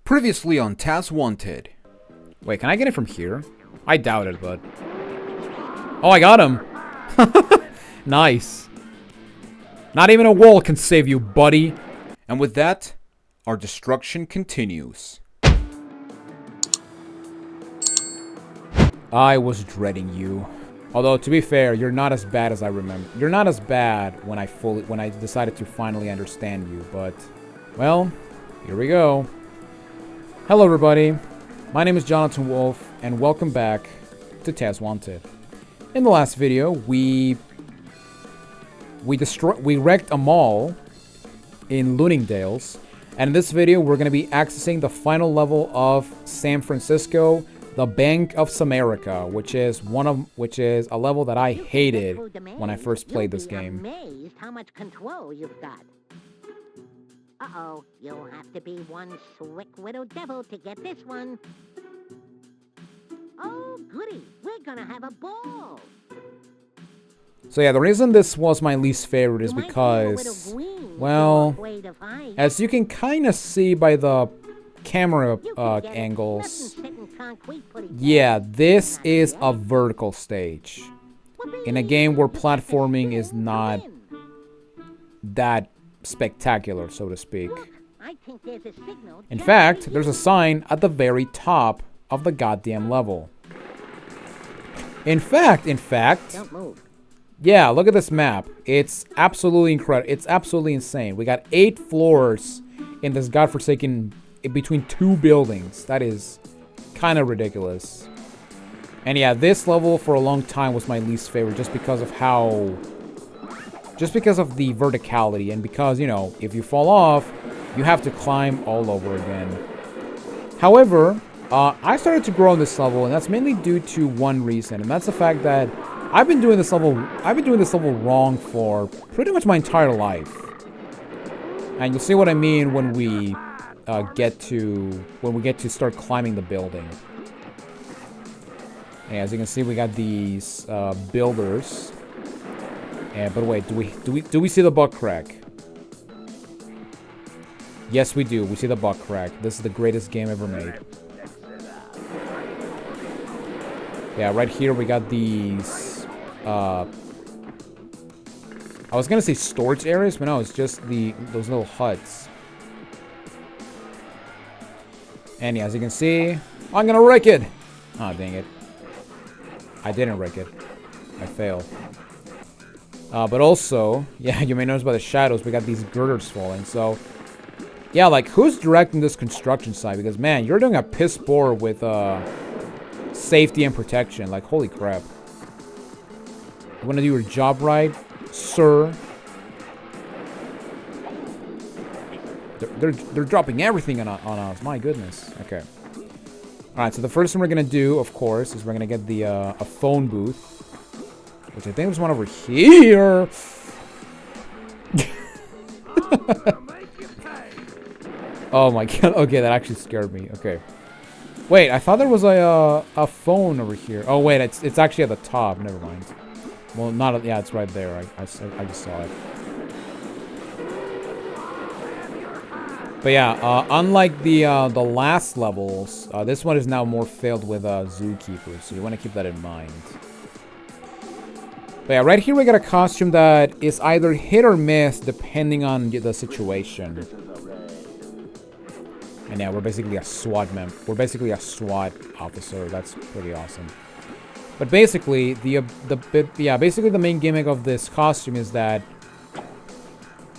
Previously on Task Wanted. Wait, can I get it from here? I doubt it, but... Oh, I got him! Nice. Not even a wall can save you, buddy. And with that, our destruction continues. I was dreading you. Although, to be fair, you're not as bad as I remember. You're not as bad when I decided to finally understand you, but... Well, here we go. Hello, everybody. My name is Jonathan Wolf, and welcome back to Task Wanted. In the last video, we wrecked a mall in Looningdale's, and in this video, we're going to be accessing the final level of San Francisco, the Bank of Samerica, which is a level that I hated when I first played this game. Amazed how much control you've got. Uh-oh, you'll have to be one slick widow devil to get this one. Oh, goody, we're gonna have a ball. So yeah, the reason this was my least favorite is because, well, as you can kind of see by the camera angles, yeah, this is a vertical stage in a game where platforming is not that spectacular, so to speak. In fact, there's a sign at the very top of the goddamn level. In fact, yeah, look at this map. It's absolutely incredible. It's absolutely insane. We got 8 floors in this godforsaken, between 2 buildings. That is kind of ridiculous. And yeah, this level for a long time was my least favorite just because of the verticality, and because, you know, if you fall off, you have to climb all over again. However, I started to grow on this level, and that's mainly due to one reason, and that's the fact that I've been doing this level wrong for pretty much my entire life. And you'll see what I mean when we get to start climbing the building. And as you can see, we got these builders. Yeah, but wait, do we see the butt crack? Yes, we do. We see the butt crack. This is the greatest game ever made. Yeah, right here we got these. I was gonna say storage areas, but no, it's just those little huts. And yeah, as you can see, I'm gonna wreck it. Oh, dang it! I didn't wreck it. I failed. But also, yeah, you may notice by the shadows, we got these girders falling. So, yeah, like, who's directing this construction site? Because, man, you're doing a piss poor with safety and protection. Like, holy crap. You want to do your job right, sir? They're dropping everything on us. My goodness. Okay. All right, so the first thing we're going to do, of course, is we're going to get the a phone booth. Which I think there's one over here. Oh my god. Okay, that actually scared me. Okay. Wait, I thought there was a phone over here. Oh wait, it's actually at the top. Never mind. Well, not. Yeah, it's right there. I just saw it. But yeah, unlike the last levels, this one is now more filled with zookeepers. So you want to keep that in mind. But yeah, right here we got a costume that is either hit or miss depending on the situation. And yeah, we're basically a SWAT We're basically a SWAT officer. That's pretty awesome. But basically, basically the main gimmick of this costume is that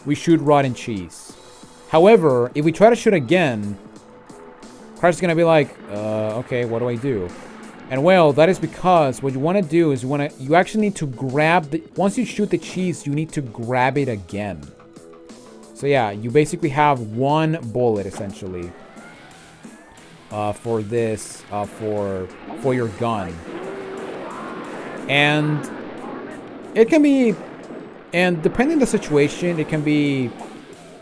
we shoot rotten cheese. However, if we try to shoot again, Crash is gonna be like, okay, what do I do? And well, that is because what you want to do is you actually need to grab once you shoot the cheese, you need to grab it again. So yeah, you basically have one bullet essentially for this for your gun. And it can be, and depending on the situation,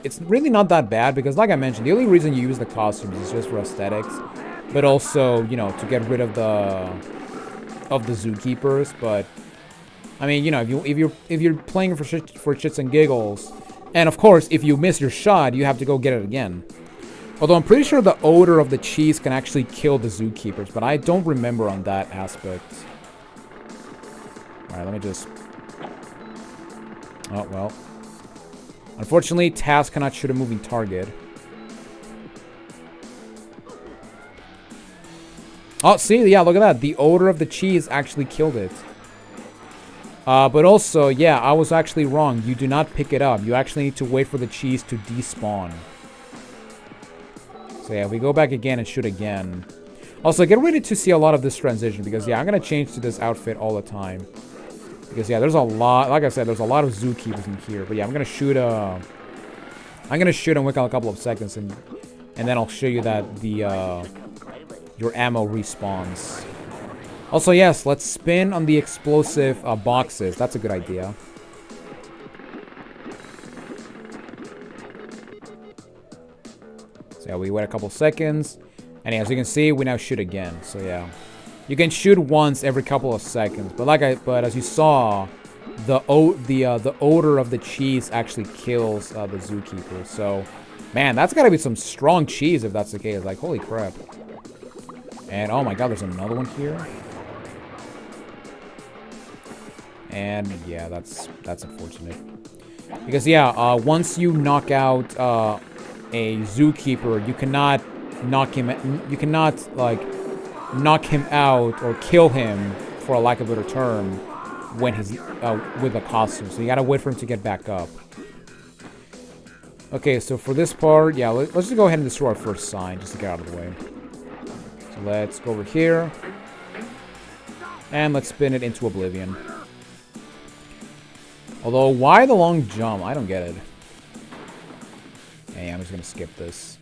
it's really not that bad because, like I mentioned, the only reason you use the costumes is just for aesthetics. But also, you know, to get rid of the zookeepers. But I mean, you know, if you're playing for shits and giggles, and of course, if you miss your shot, you have to go get it again. Although I'm pretty sure the odor of the cheese can actually kill the zookeepers, but I don't remember on that aspect. Alright, let me just... Oh, well. Unfortunately, Taz cannot shoot a moving target. Oh, see? Yeah, look at that. The odor of the cheese actually killed it. But also, yeah, I was actually wrong. You do not pick it up. You actually need to wait for the cheese to despawn. So yeah, we go back again and shoot again. Also, get ready to see a lot of this transition because, yeah, I'm going to change to this outfit all the time. Because, yeah, there's a lot, like I said, there's a lot of zookeepers in here. But, yeah, I'm going to shoot and wait a couple of seconds and then I'll show you that the, your ammo respawns. Also, yes, let's spin on the explosive boxes. That's a good idea. So, yeah, we wait a couple seconds. And as you can see, we now shoot again. So, yeah. You can shoot once every couple of seconds. But as you saw, the odor of the cheese actually kills the zookeeper. So, man, that's gotta be some strong cheese if that's the case. Like, holy crap. And, oh my god, there's another one here. And, yeah, that's unfortunate. Because, yeah, once you knock out a zookeeper, you cannot knock him out or kill him, for a lack of a better term, when he's with a costume. So you gotta wait for him to get back up. Okay, so for this part, yeah, let's just go ahead and destroy our first sign just to get out of the way. So let's go over here. And let's spin it into oblivion. Although, why the long jump? I don't get it. Hey, I'm just gonna skip this.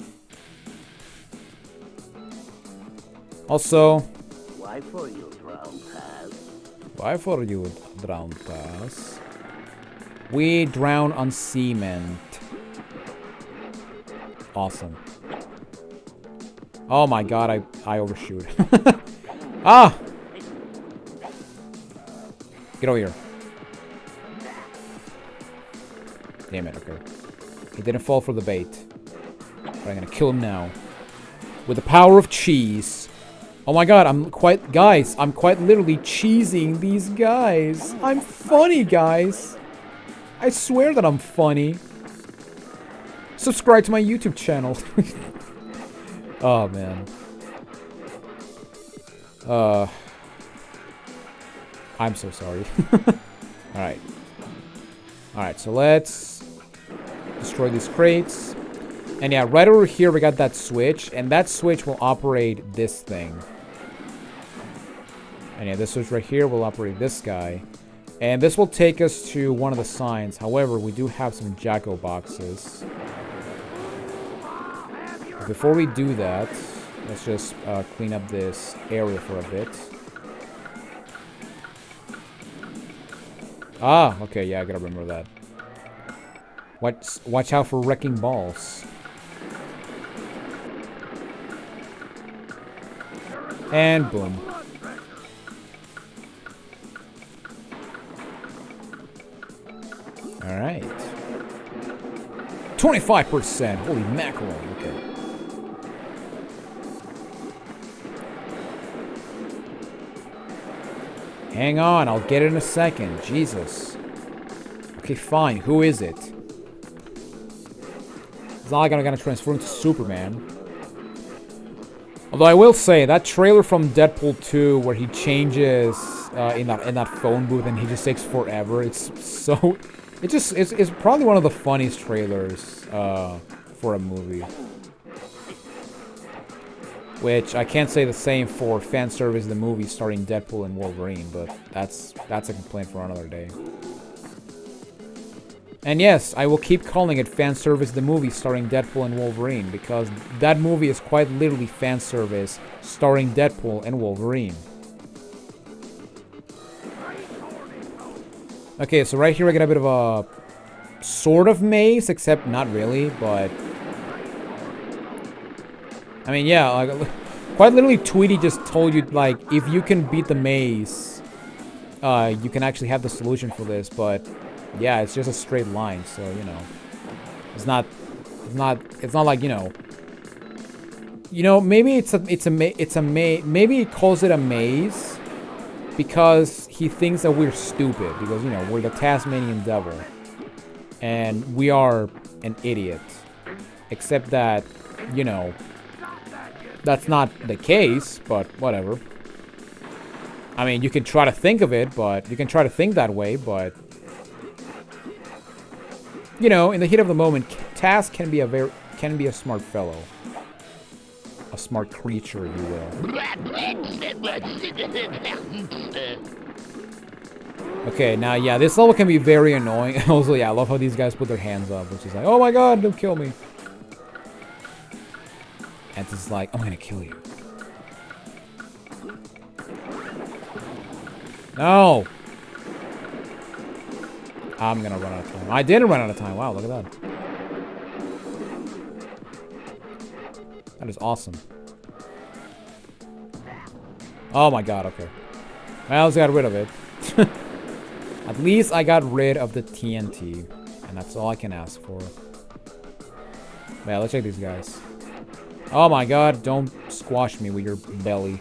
Also... Why for you, drowned Taz? Why for you, drowned Taz? We drown on cement. Awesome. Oh my god, I overshoot. Ah! Get over here. Damn it, okay. He didn't fall for the bait. But I'm gonna kill him now. With the power of cheese. Oh my god, I'm quite literally cheesing these guys. I'm funny, guys. I swear that I'm funny. Subscribe to my YouTube channel. Oh, man. I'm so sorry. Alright. Alright, so let's destroy these crates. And yeah, right over here we got that switch. And that switch will operate this thing. And yeah, this switch right here will operate this guy. And this will take us to one of the signs. However, we do have some Jacko boxes. Before we do that, let's just clean up this area for a bit. Ah, okay, yeah, I gotta remember that. Watch out for wrecking balls. And boom. Alright. 25%! Holy mackerel, okay. Hang on, I'll get it in a second. Jesus. Okay, fine. Who is it? It's not like I'm gonna transform into Superman. Although I will say, that trailer from Deadpool 2 where he changes in that phone booth and he just takes forever, it's so... It's probably one of the funniest trailers for a movie. Which I can't say the same for fan service the movie starring Deadpool and Wolverine, but that's a complaint for another day. And yes, I will keep calling it fan service the movie starring Deadpool and Wolverine, because that movie is quite literally fan service starring Deadpool and Wolverine. Okay, so right here I get a bit of a sort of maze, except not really, but I mean, yeah, like, quite literally Tweety just told you, like, if you can beat the maze, you can actually have the solution for this, but yeah, it's just a straight line, so, you know, it's not like, you know, You know, maybe maybe he calls it a maze because he thinks that we're stupid because, you know, we're the Tasmanian devil and we are an idiot. Except that, you know, that's not the case, but whatever. I mean, you can try to think of it, but you can try to think that way, but you know, in the heat of the moment, Taz can be a smart fellow. A smart creature, if you will. Okay, now, yeah, this level can be very annoying. Also, yeah, I love how these guys put their hands up, which is like, oh my god, don't kill me. And it's like, I'm gonna kill you. No! I'm gonna run out of time. I didn't run out of time. Wow, look at that. That is awesome. Oh my god, okay. Well, I just got rid of it. At least I got rid of the TNT. And that's all I can ask for. Yeah, let's check these guys. Oh my god, don't squash me with your belly.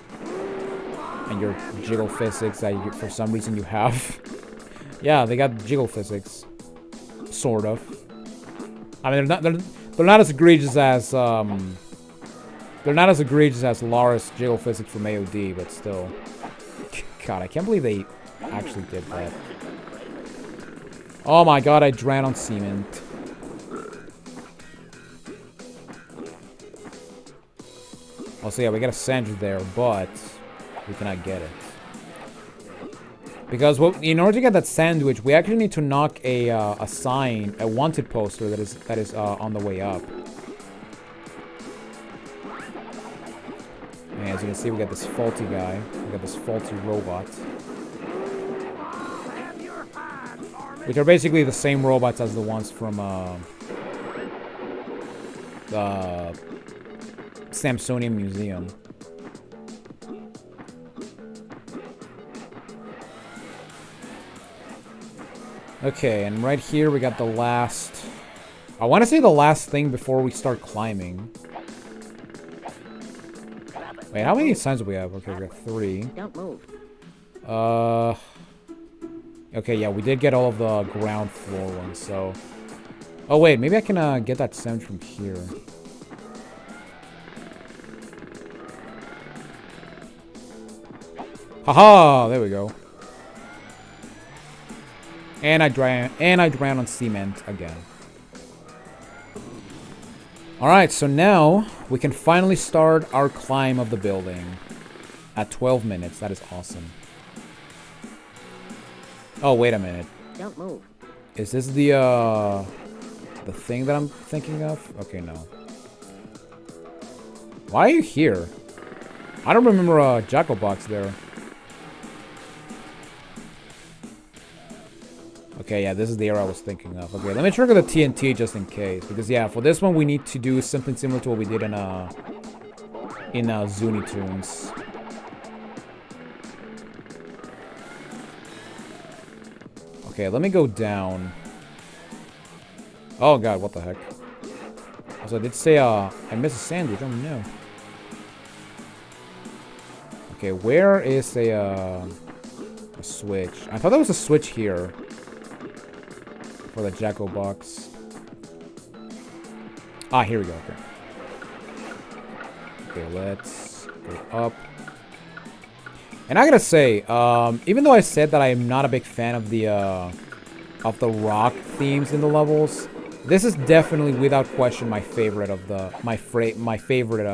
And your jiggle physics that you, for some reason you have. Yeah, they got jiggle physics. Sort of. I mean, they're not as egregious as, they're not as egregious as Lara's jiggle physics from AOD, but still. God, I can't believe they actually did that. Oh my god, I drowned on cement. Also, yeah, we got a sandwich there, but we cannot get it. Because in order to get that sandwich, we actually need to knock a sign, a wanted poster that is on the way up. And as you can see, we got this faulty guy. We got this faulty robot. Which are basically the same robots as the ones from the Samsonian Museum. Okay, and right here we got the last... I want to say the last thing before we start climbing. Wait, how many signs do we have? Okay, we got 3. Don't move. Okay, yeah, we did get all of the ground floor ones, so... Oh, wait, maybe I can get that sound from here. Haha! There we go. And I drown on cement again. Alright, so now we can finally start our climb of the building. At 12 minutes. That is awesome. Oh, wait a minute. Don't move. Is this the thing that I'm thinking of? Okay, no. Why are you here? I don't remember a Jackal box there. Okay, yeah, this is the area I was thinking of. Okay, let me trigger the TNT just in case. Because, yeah, for this one, we need to do something similar to what we did in Zuni Tunes. Okay, let me go down. Oh, God, what the heck? Also, I did say, I missed a sandwich. Oh, no. Okay, where is a switch? I thought there was a switch here. For the Jacko box. Ah, here we go. Okay. Okay, let's go up. And I gotta say, even though I said that I am not a big fan of the rock themes in the levels, this is definitely, without question, my favorite of the my favorite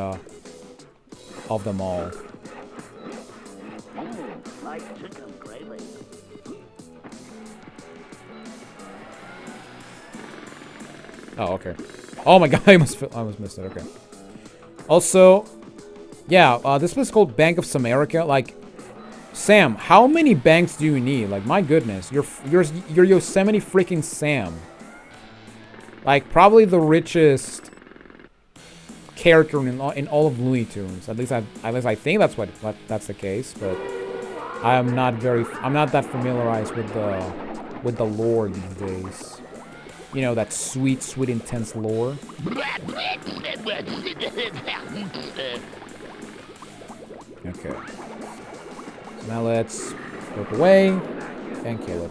of them all. Oh, okay. Oh my god, I almost missed it. Okay. Also, yeah, this place is called Bank of Samarica. Like, Sam, how many banks do you need? Like, my goodness, you're Yosemite freaking Sam. Like, probably the richest character in all of Looney Tunes. At least I think that's the case. But I'm not that familiarized with the lore these days. you know, that sweet, sweet, intense lore. Okay. So now let's look away and kill it.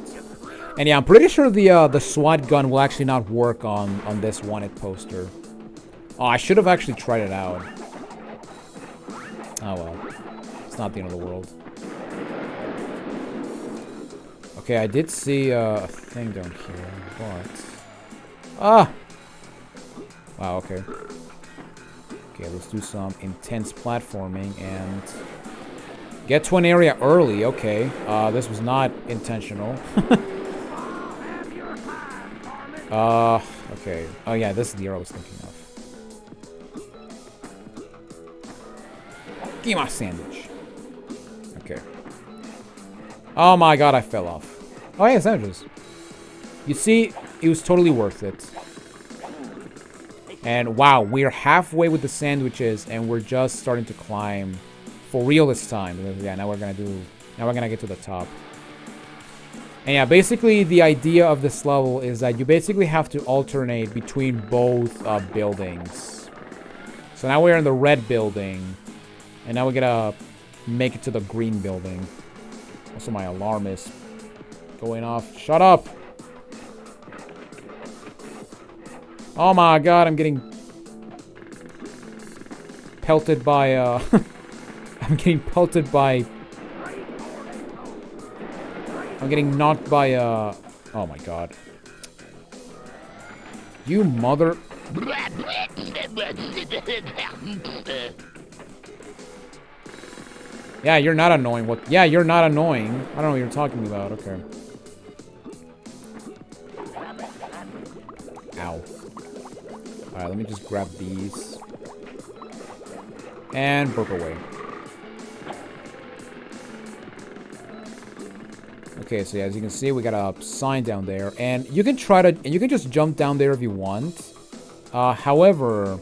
And yeah, I'm pretty sure the SWAT gun will actually not work on this wanted poster. Oh, I should have actually tried it out. Oh well. It's not the end of the world. Okay, I did see a thing down here, but... Ah! Wow, okay. Okay, let's do some intense platforming and... Get to an area early, okay. This was not intentional. Okay. Oh yeah, this is the area I was thinking of. Give me my sandwich. Okay. Oh my god, I fell off. Oh yeah, sandwiches. You see, it was totally worth it. And wow, we're halfway with the sandwiches and we're just starting to climb for real this time. Because, yeah, now we're gonna get to the top. And yeah, basically the idea of this level is that you basically have to alternate between both buildings. So now we're in the red building. And now we gotta make it to the green building. Also, my alarm is going off. Shut up! Oh my god, I'm getting pelted by, I'm getting pelted by... I'm getting knocked by, oh my god. You mother... Yeah, you're not annoying. What? Yeah, you're not annoying. I don't know what you're talking about. Okay. Ow. Alright, let me just grab these. And burp away. Okay, so yeah, as you can see, we got a sign down there. And you can try to... And you can just jump down there if you want. However...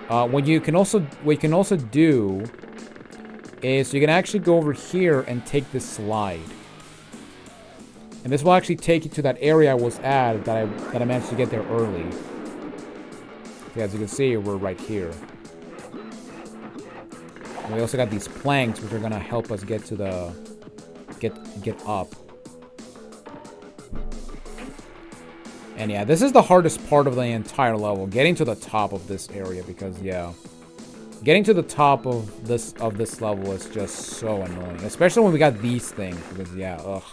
what you can also do is you can actually go over here and take this slide. And this will actually take you to that area I was at that I managed to get there early. Yeah, as you can see, we're right here. And we also got these planks which are gonna help us get to the get up. And yeah, this is the hardest part of the entire level, getting to the top of this area, because yeah, getting to the top of this level is just so annoying, especially when we got these things, because yeah, ugh.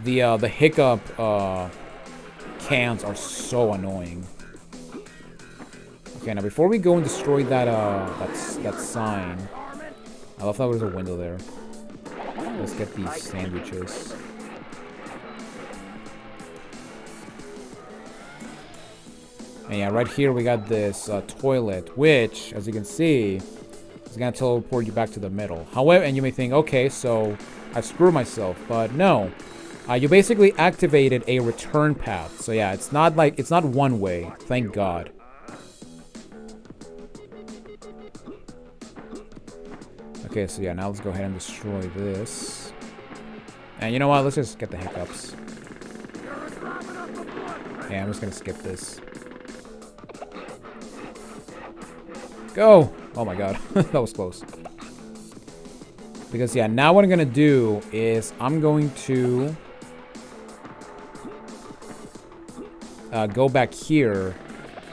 The hiccup cans are so annoying. Okay, now before we go and destroy that sign, I love that there was a window there. Let's get these sandwiches. And yeah, right here we got this toilet, which, as you can see, is gonna teleport you back to the middle. However, and you may think, okay, so I screwed myself, but no. You basically activated a return path. So yeah, it's not one way, thank God. Okay, so yeah, now let's go ahead and destroy this. And you know what, let's just get the hiccups. Yeah, I'm just gonna skip this. Go! Oh my god, that was close. Because yeah, now what I'm gonna do is I'm going to go back here,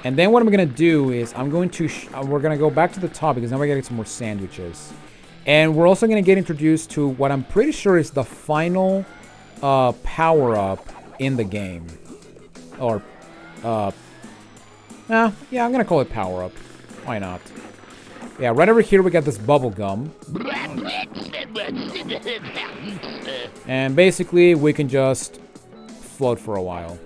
and then what I'm gonna do is I'm going to we're gonna go back to the top because now we're gonna get some more sandwiches, and we're also gonna get introduced to what I'm pretty sure is the final power up in the game, or yeah, I'm gonna call it power up. Why not? Yeah, right over here we got this bubble gum. And basically we can just float for a while.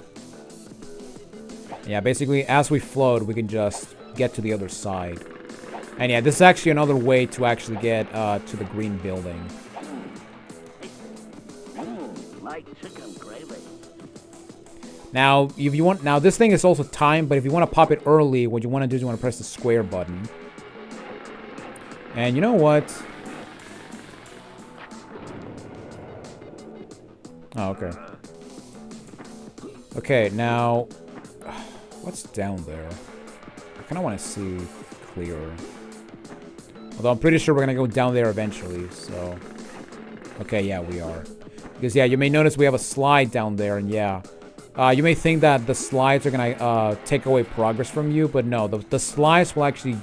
Yeah, basically as we float we can just get to the other side. And yeah, this is actually another way to actually get to the green building. Like chicken gravy. Now, if you want, now this thing is also timed, but if you want to pop it early, what you want to do is you want to press the square button. And you know what? Oh, okay. Okay, now, what's down there? I kind of want to see clearer. Although I'm pretty sure we're going to go down there eventually, so... Okay, yeah, we are. Because, yeah, you may notice we have a slide down there, and yeah. You may think that the slides are going to take away progress from you, but no, the slides will actually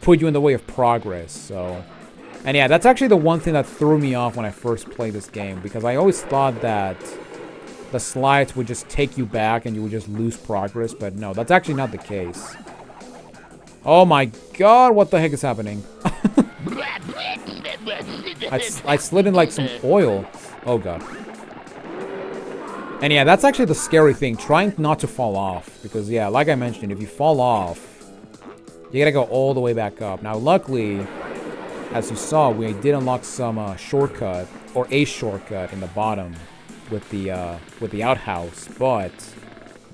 put you in the way of progress, so... And yeah, that's actually the one thing that threw me off when I first played this game, because I always thought that the slides would just take you back and you would just lose progress, but no, that's actually not the case. Oh my god, what the heck is happening? I slid in like some oil. Oh god. And yeah, that's actually the scary thing, trying not to fall off. Because yeah, like I mentioned, if you fall off, you gotta go all the way back up. Now luckily, as you saw, we did unlock some shortcut, or a shortcut in the bottom with the outhouse, but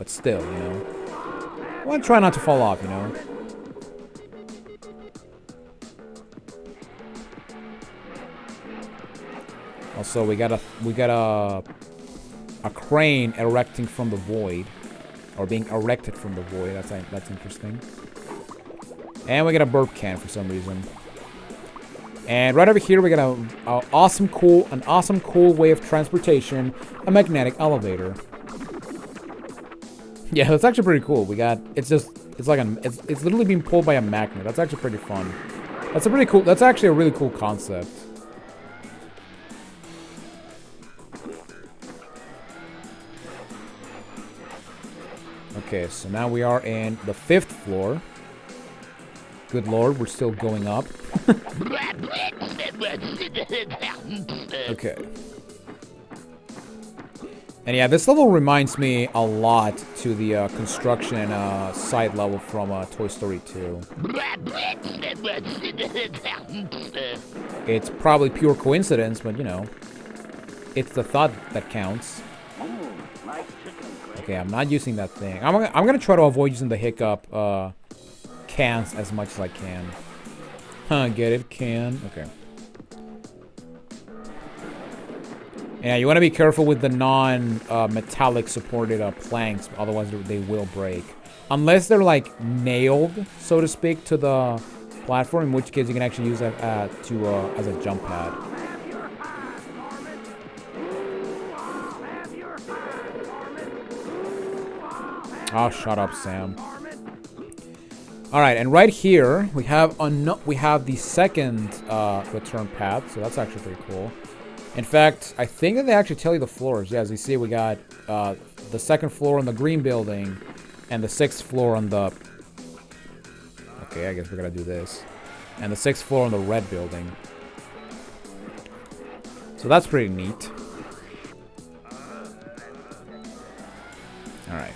still, you know. I want to try not to fall off, you know. Also, we got a crane erecting from the void, or being erected from the void. That's interesting. And we got a burp can for some reason. And right over here, we got an awesome, cool way of transportation, a magnetic elevator. Yeah, that's actually pretty cool. It's literally being pulled by a magnet. That's actually pretty fun. That's actually a really cool concept. Okay, so now we are in the 5th floor. Good lord, we're still going up. Okay. And yeah, this level reminds me a lot to the construction side level from Toy Story 2. It's probably pure coincidence, but you know, it's the thought that counts. Okay, I'm not using that thing. I'm gonna try to avoid using the hiccup cans as much as I can. Huh, get it? Can. Okay. Yeah, you want to be careful with the non-metallic supported planks, otherwise they will break. Unless they're like nailed, so to speak, to the platform, in which case you can actually use that as a jump pad. Oh, shut up, Sam. All right, and right here we have the second return path, so that's actually pretty cool. In fact, I think that they actually tell you the floors. Yeah, as you see, we got the 2nd floor on the green building, and the 6th floor on the. Okay, I guess we're gonna do this, and the 6th floor on the red building. So that's pretty neat. All right.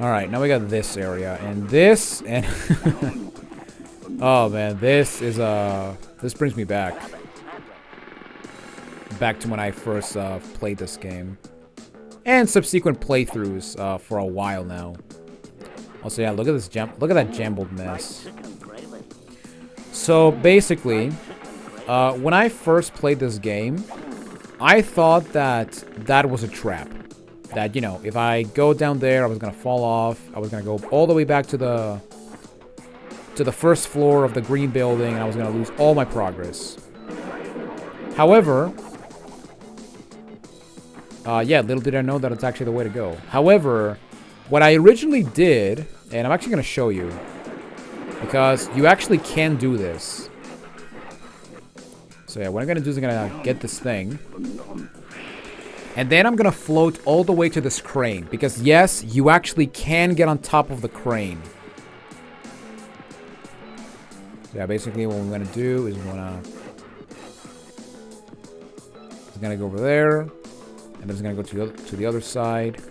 Alright, now we got this area, and this, and... oh man, this is, this brings me back. Back to when I first, played this game. And subsequent playthroughs, for a while now. Also, yeah, look at this look at that jumbled mess. So, basically, when I first played this game, I thought that was a trap. That, you know, if I go down there, I was gonna fall off. I was gonna go all the way back to the 1st floor of the green building, and I was gonna lose all my progress. However, yeah, little did I know that it's actually the way to go. However, what I originally did, and I'm actually gonna show you, because you actually can do this. So yeah, what I'm gonna do is I'm gonna get this thing. And then I'm gonna float all the way to this crane. Because yes, you actually can get on top of the crane. So yeah, basically what we're gonna do is we're gonna go over there. And then it's gonna go to the other side.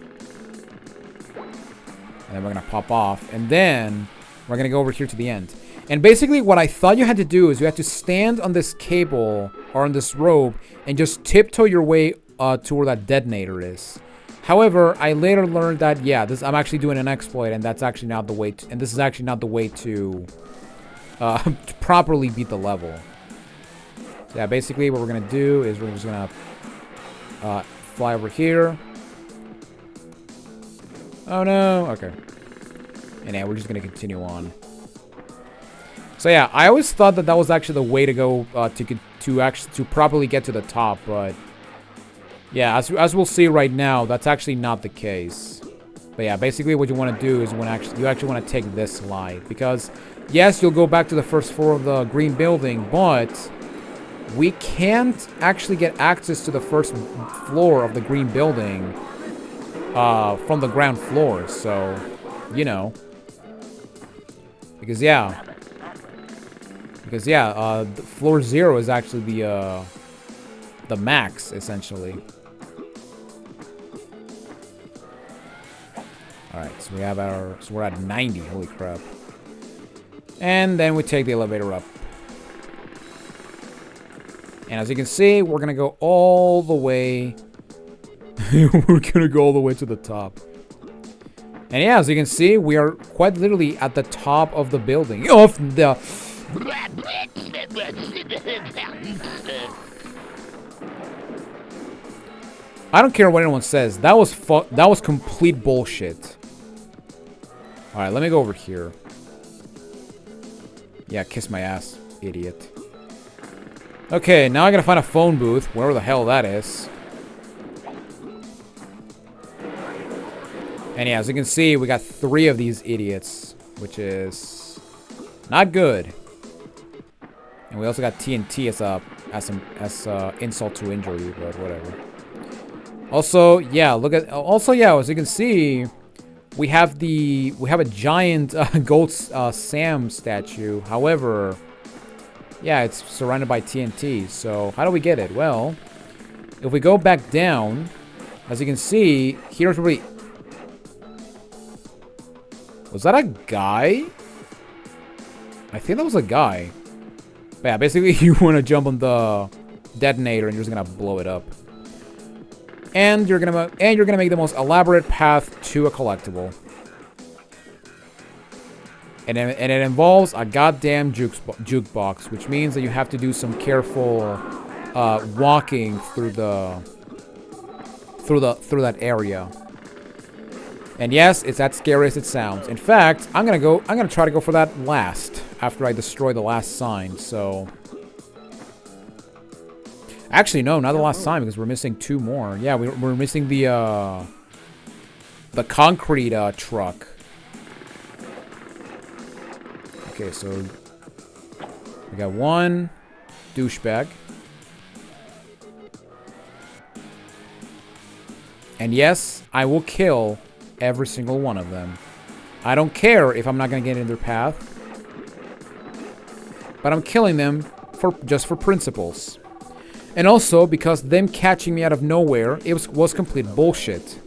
And then we're gonna pop off. And then we're gonna go over here to the end. And basically what I thought you had to do is you had to stand on this cable or on this rope and just tiptoe your way to where that detonator is. However, I later learned that, yeah, I'm actually doing an exploit, and that's actually not the way to, and this is actually not the way to, to properly beat the level. So yeah, basically what we're gonna do is we're just gonna fly over here. Oh no, okay. And yeah, we're just gonna continue on. So yeah, I always thought that that was actually the way to go to properly get to the top, but yeah, as we'll see right now, that's actually not the case. But yeah, basically what you want to do is you actually want to take this slide, because yes, you'll go back to the first floor of the green building, but we can't actually get access to the first floor of the green building from the ground floor. So, you know, because yeah, floor 0 is actually the max essentially. Alright, so we're at 90, holy crap. And then we take the elevator up. And as you can see, we're gonna go all the way. We're gonna go all the way to the top. And yeah, as you can see, we are quite literally at the top of the building. Of the... I don't care what anyone says. That was complete bullshit. Alright, let me go over here. Yeah, kiss my ass, idiot. Okay, now I gotta find a phone booth, wherever the hell that is. And yeah, as you can see, we got 3 of these idiots, which is not good. And we also got TNT as insult to injury, but whatever. Also, yeah, as you can see, we have a giant gold Sam statue. However, yeah, it's surrounded by TNT. So how do we get it? Well, if we go back down, as you can see, here's where we... Was that a guy? I think that was a guy. But yeah, basically you want to jump on the detonator and you're just gonna blow it up. And you're gonna make the most elaborate path to a collectible. And it involves a goddamn jukebox, which means that you have to do some careful walking through that area. And yes, it's as scary as it sounds. In fact, I'm gonna try to go for that last after I destroy the last sign. So, actually, no, not the last sign, because we're missing 2 more. Yeah, we're missing the concrete truck. Okay, so we got 1 douchebag. And yes, I will kill every single one of them. I don't care if I'm not going to get in their path. But I'm killing them just for principles. And also because them catching me out of nowhere, it was complete bullshit.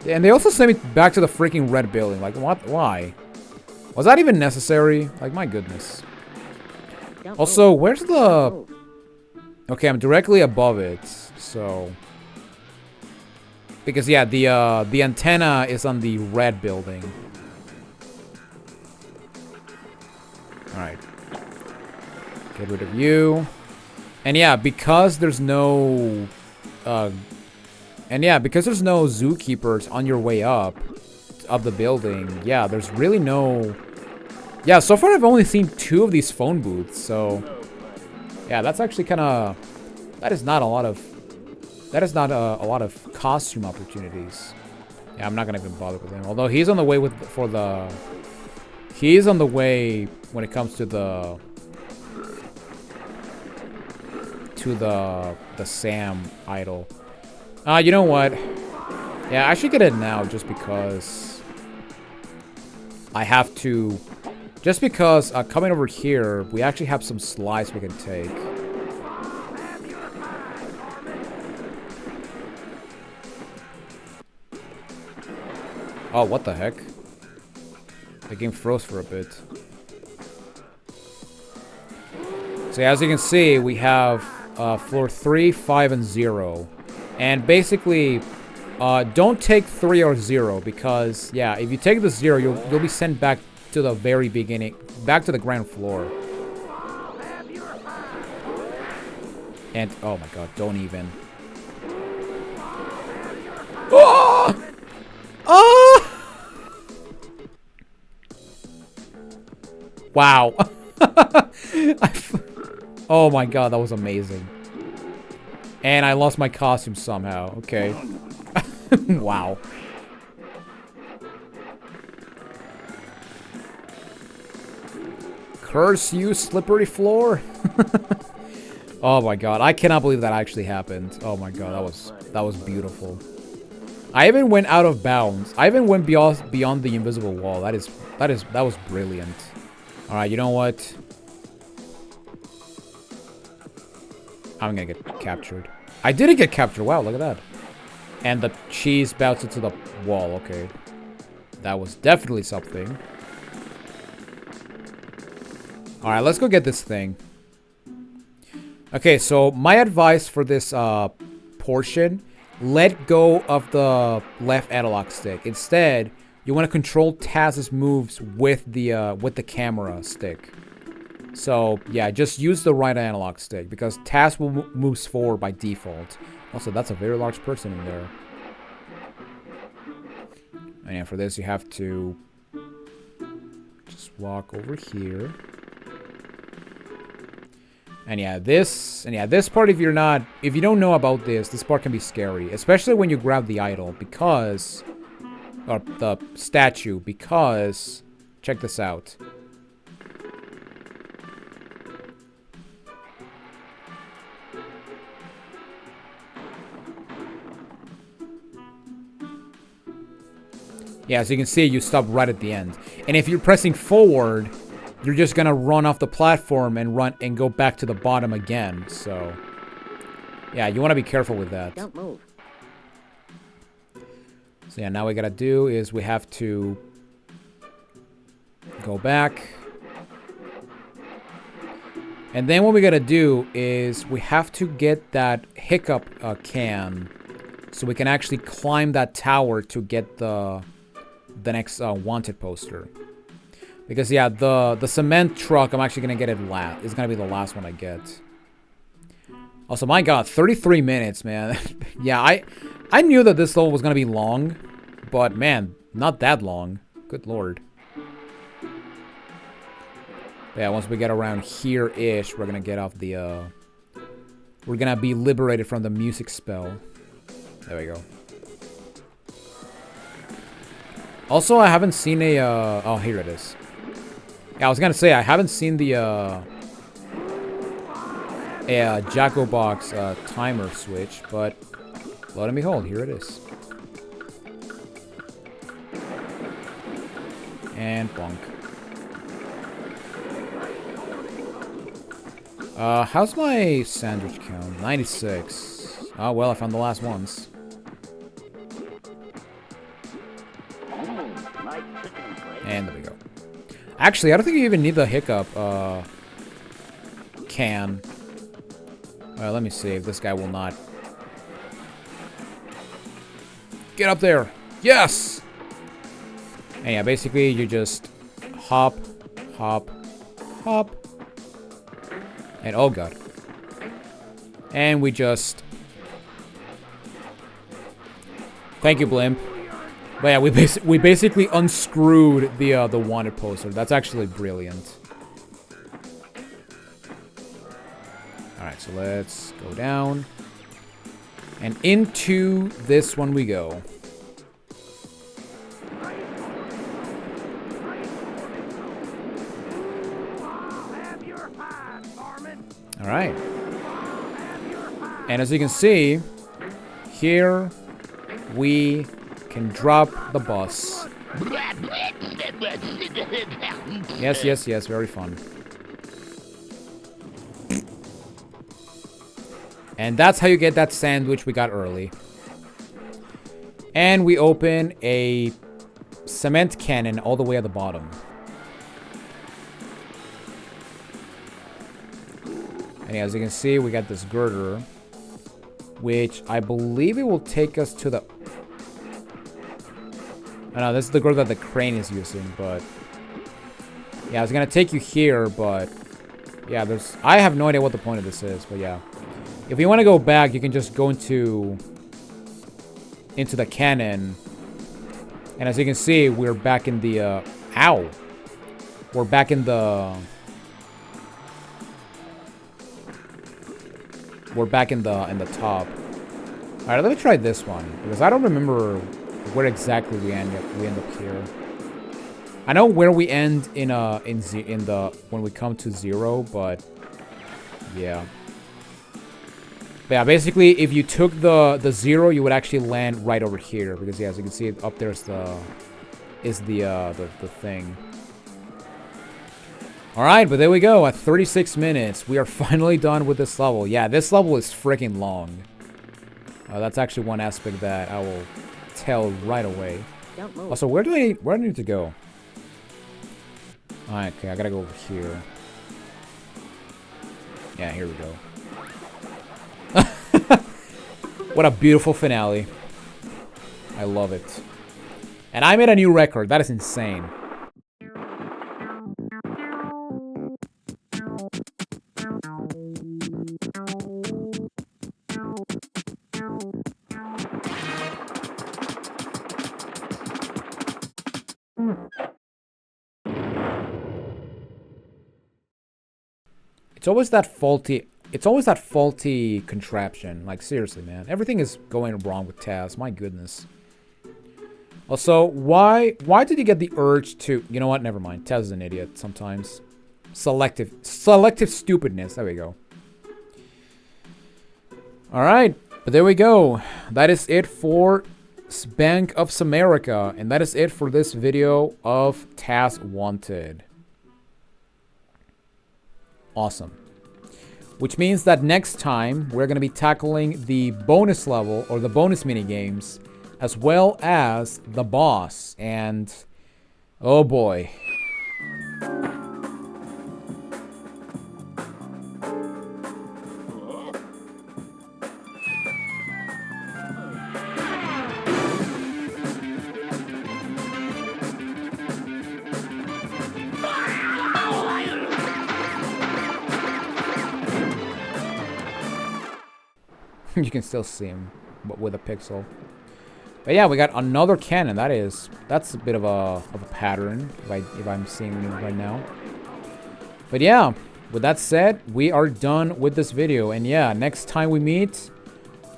And they also sent me back to the freaking red building. Like, what? Why? Was that even necessary? Like, my goodness. Also, where's the... Okay, I'm directly above it, so... Because, yeah, the antenna is on the red building. Alright. Get rid of you. And yeah, because there's no... because there's no zookeepers on your way up of the building, yeah, there's really no... Yeah, so far I've only seen 2 of these phone booths, so... Yeah, that's actually kind of... That is not a lot of... That is not a lot of costume opportunities. Yeah, I'm not gonna even bother with him. Although he's on the way He's on the way when it comes to the Sam idol. You know what? Yeah, I should get it now just because I have to. Just because coming over here, we actually have some slides we can take. Oh, what the heck? The game froze for a bit. So as you can see, we have floor 3, 5, and 0. And basically, Don't take 3 or 0 because, yeah, if you take the 0, you'll be sent back to the very beginning, back to the ground floor. And, oh my god, don't even. Oh! Oh! Wow. Oh my god, that was amazing. And I lost my costume somehow. Okay. Wow. Curse you, slippery floor. Oh my god, I cannot believe that actually happened. Oh my god, that was beautiful. I even went out of bounds. I even went beyond the invisible wall. That was brilliant. All right, you know what? I'm gonna get captured. I didn't get captured. Wow, look at that. And the cheese bounced into the wall. Okay, that was definitely something. All right, let's go get this thing. Okay, so my advice for this portion: let go of the left analog stick. Instead, you want to control Taz's moves with the camera stick. So yeah, just use the right analog stick because Taz will moves forward by default. Also, that's a very large person in there. And yeah, for this you have to just walk over here. And yeah, this part, if you don't know about this part can be scary, especially when you grab the idol because, or the statue, because, check this out. Yeah, so you can see you stop right at the end. And if you're pressing forward, you're just gonna run off the platform and run and go back to the bottom again. So, yeah, you want to be careful with that. Don't move. So yeah, now we gotta do is we have to go back. And then what we gotta do is we have to get that hiccup can so we can actually climb that tower to get the next wanted poster. Because yeah, the cement truck, I'm actually gonna get it last. It's gonna be the last one I get. Also, my god, 33 minutes, man. Yeah, I knew that this level was gonna be long, but man, not that long. Good lord. Yeah, once we get around here-ish, we're gonna get off the we're gonna be liberated from the music spell. There we go. Also, I haven't seen a oh, here it is. Yeah, I was gonna say I haven't seen the Jacko box timer switch, but lo and behold, here it is. And bonk. How's my sandwich count? 96. Oh well, I found the last ones. And there we go. Actually, I don't think you even need the hiccup can. Let me see if this guy will not. Get up there! Yes! And yeah, basically you just hop, hop, hop. And oh god. And we just... Thank you, Blimp. But yeah, we basically unscrewed the wanted poster. That's actually brilliant. Alright, so let's go down. And into this one we go. Alright. And as you can see, here we can drop the bus. Yes, yes, yes, very fun. And that's how you get that sandwich we got early. And we open a cement cannon all the way at the bottom. And as you can see, we got this girder, which I believe it will take us to the... I know, this is the girl that the crane is using, but... Yeah, I was gonna take you here, but... Yeah, there's... I have no idea what the point of this is, but yeah. If you want to go back, you can just go into the cannon. And as you can see, we're back in the, ow! We're back in the... We're back in the top. Alright, let me try this one. Because I don't remember where exactly we end up here. I know where we end in the when we come to 0, but yeah. But yeah, basically if you took the 0, you would actually land right over here because yeah, as you can see up there's the thing. Alright, but there we go. At 36 minutes, we are finally done with this level. Yeah, this level is freaking long. That's actually one aspect that I will tell right away. Also, where do I need to go? Alright, okay, I gotta go over here. Yeah, here we go. What a beautiful finale. I love it. And I made a new record. That is insane. It's always that faulty contraption. Like, seriously, man. Everything is going wrong with Taz. My goodness. Also, why did you get the urge to... You know what? Never mind. Taz is an idiot sometimes. Selective stupidness. There we go. Alright. But there we go. That is it for Bank of Samerica. And that is it for this video of Taz Wanted. Awesome. Which means that next time we're going to be tackling the bonus level or the bonus mini games as well as the boss. And oh boy. You can still see him, but with a pixel. But yeah, we got another cannon. That's a bit of a pattern if I'm seeing it right now. But yeah, with that said, we are done with this video. And yeah, next time we meet,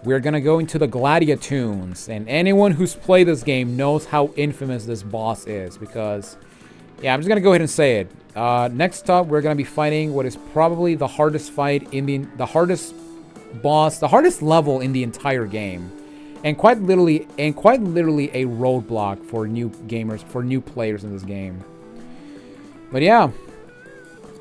we're gonna go into the Gladiatoons. And anyone who's played this game knows how infamous this boss is. Because, yeah, I'm just gonna go ahead and say it. Next up, we're gonna be fighting what is probably the hardest fight in the hardest boss, the hardest level in the entire game, and quite literally a roadblock for new gamers, for new players in this game. But yeah,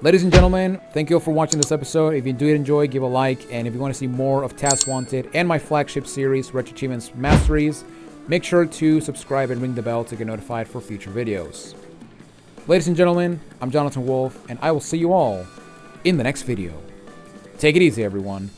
ladies and gentlemen, thank you all for watching this episode. If you did enjoy, give a like, and if you want to see more of Taz Wanted and my flagship series, RetroAchievement Masteries, make sure to subscribe and ring the bell to get notified for future videos. Ladies and gentlemen, I'm Jonathan Wolf, and I will see you all in the next video. Take it easy, everyone.